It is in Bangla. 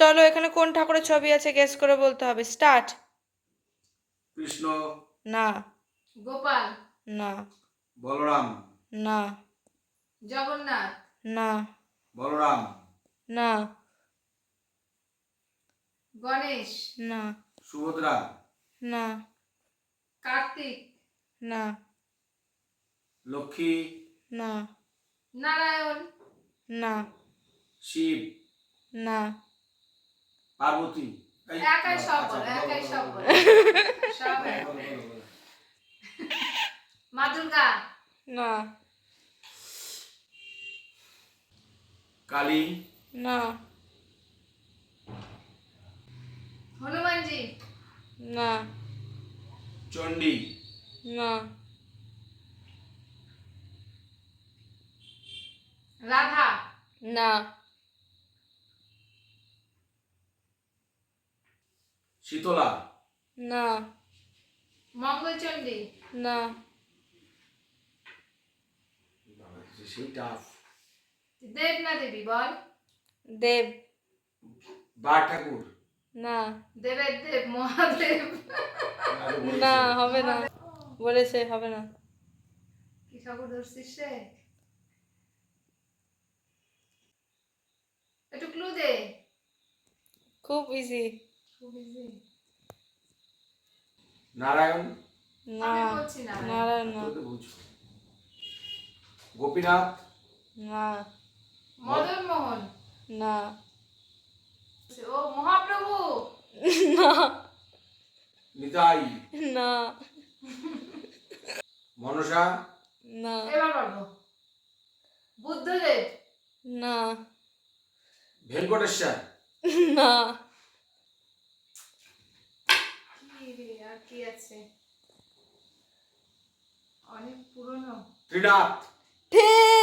চলো এখানে কোন ঠাকুরের ছবি আছে গেস করে বলতে হবে। স্টার্ট। কৃষ্ণ, না। গোপাল, না। বলরাম, না। জগন্নাথ, না। বলরাম, না। গণেশ, না। সুভদ্রা, না। কার্তিক, না। লক্ষ্মী, না। নারায়ণ, না। শিব, না। পার্বতী। এই, একাই সব আচ্ছা, বলো, একাই বলো, সব বলো, বলো। বলো, সব বলো, এক। বলো, বলো, বলো। মা দুর্গা, না। কালী, না। হনুমানজি, না। চণ্ডী, না। রাধা, না। শীতলা, না। মঙ্গলচণ্ডী, না। সেই টাফ। দেব না দেবী বল। দেব। বা ঠাকুর। না। দেবের দেব, মহাদেব। আরে বলেছে। না হবে না, বলেছে হবে না। কি ঠাকুর ধরছিস রে? একটু ক্লু দে। খুব ইজি। খুব easy। নারায়ণ, না। আমি বলছি না। নারায়ণ না। তুমি তো বলছো। গোপীনাথ, না। মদন মোহন, না। ও মহাপ্রভু। না। নিতাই, না। মনসা, না। এবার পারবো। বুদ্ধদেব, না। ভেঙ্কটেশ্বর, না। কি রে আর কি আছে? অনেক পুরনো। ত্রিনাথ। ঠিক।